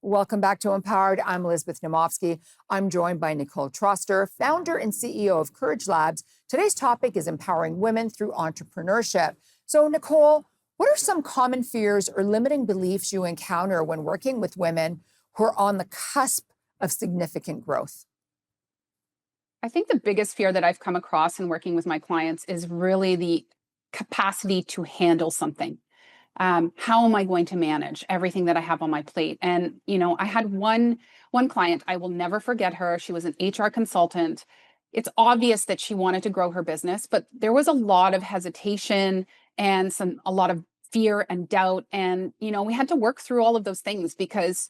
Welcome back to Empowered. I'm Elizabeth Namofsky. I'm joined by Nicole Troster, founder and CEO of Coeurage Labs. Today's topic is empowering women through entrepreneurship. So, Nicole, what are some common fears or limiting beliefs you encounter when working with women who are on the cusp of significant growth? I think the biggest fear that I've come across in working with my clients is really the capacity to handle something. How am I going to manage everything that I have on my plate? And I had one client, I will never forget her. She was an HR consultant. It's obvious that she wanted to grow her business, but there was a lot of hesitation and a lot of fear and doubt. And we had to work through all of those things because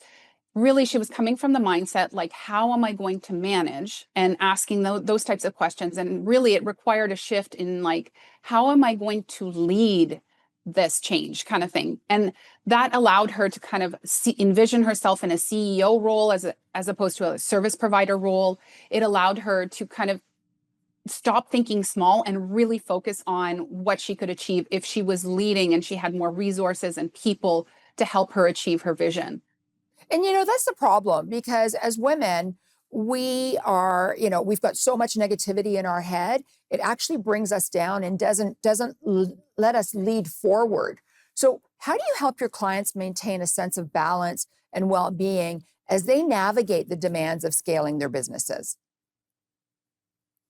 really she was coming from the mindset like, how am I going to manage, and asking those types of questions. And really it required a shift in like, how am I going to lead this change kind of thing. And that allowed her to kind of envision herself in a CEO role as opposed to a service provider role. It allowed her to kind of stop thinking small and really focus on what she could achieve if she was leading and she had more resources and people to help her achieve her vision. And that's the problem, because as women, we are, we've got so much negativity in our head. It actually brings us down and doesn't let us lead forward. So how do you help your clients maintain a sense of balance and well-being as they navigate the demands of scaling their businesses?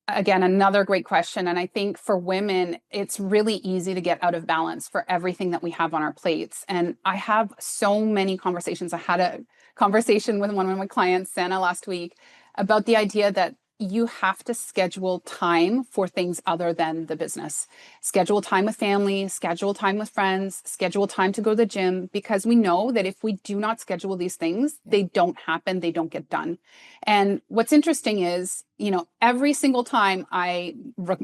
Again, another great question. And I think for women, it's really easy to get out of balance for everything that we have on our plates. And I have so many conversations. I had a conversation with one of my clients, Santa, last week, about the idea that you have to schedule time for things other than the business. Schedule time with family, schedule time with friends, schedule time to go to the gym, because we know that if we do not schedule these things, they don't happen, they don't get done. And what's interesting is, every single time I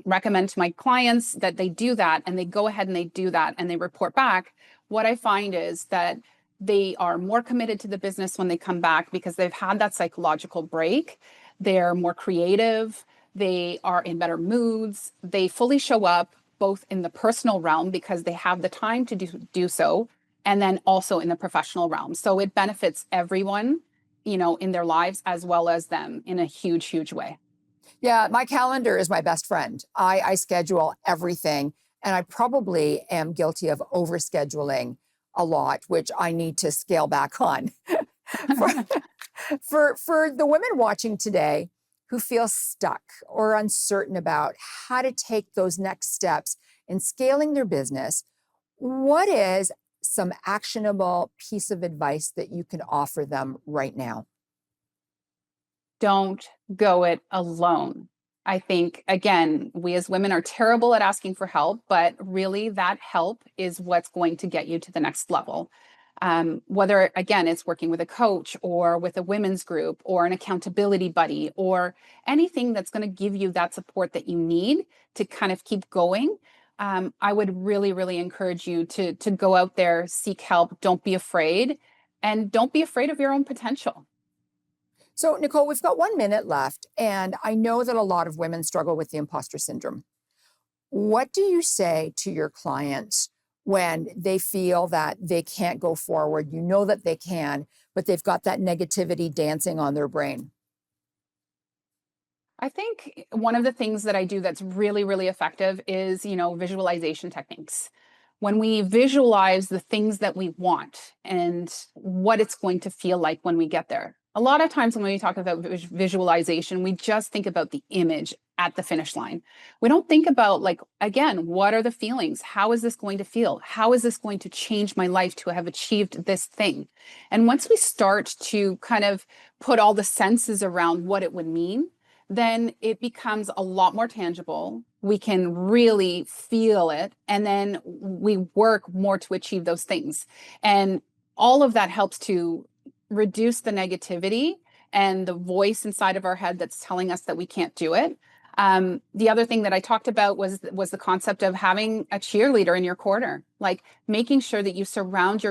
recommend to my clients that they do that, and they go ahead and they do that and they report back, what I find is that they are more committed to the business when they come back because they've had that psychological break. They're more creative. They are in better moods. They fully show up both in the personal realm because they have the time to do so, and then also in the professional realm. So it benefits everyone, in their lives as well as them in a huge, huge way. Yeah, my calendar is my best friend. I schedule everything, and I probably am guilty of overscheduling a lot, which I need to scale back on. For the women watching today who feel stuck or uncertain about how to take those next steps in scaling their business, what is some actionable piece of advice that you can offer them right now? Don't go it alone. I think, again, we as women are terrible at asking for help, but really that help is what's going to get you to the next level. Whether, again, it's working with a coach or with a women's group or an accountability buddy or anything that's going to give you that support that you need to kind of keep going. I would really, really encourage you to go out there, seek help. Don't be afraid, and don't be afraid of your own potential. So, Nicole, we've got 1 minute left, and I know that a lot of women struggle with the imposter syndrome. What do you say to your clients when they feel that they can't go forward? You know that they can, but they've got that negativity dancing on their brain. I think one of the things that I do that's really, really effective is, visualization techniques. When we visualize the things that we want and what it's going to feel like when we get there. A lot of times when we talk about visualization, we just think about the image at the finish line. We don't think about, like, again, what are the feelings? How is this going to feel? How is this going to change my life to have achieved this thing? And once we start to kind of put all the senses around what it would mean, then it becomes a lot more tangible. We can really feel it, and then we work more to achieve those things. And all of that helps to reduce the negativity and the voice inside of our head that's telling us that we can't do it. The other thing that I talked about was the concept of having a cheerleader in your corner, like making sure that you surround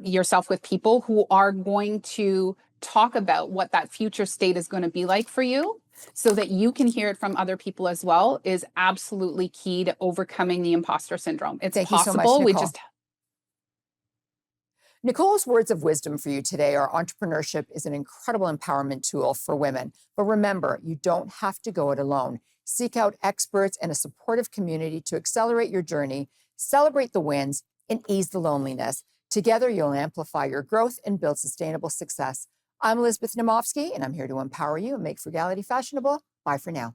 yourself with people who are going to talk about what that future state is going to be like for you, so that you can hear it from other people as well, is absolutely key to overcoming the imposter syndrome. It's Thank you so much, possible. Nicole. Nicole's words of wisdom for you today are entrepreneurship is an incredible empowerment tool for women. But remember, you don't have to go it alone. Seek out experts and a supportive community to accelerate your journey, celebrate the wins, and ease the loneliness. Together, you'll amplify your growth and build sustainable success. I'm Elizabeth Namovsky, and I'm here to empower you and make frugality fashionable. Bye for now.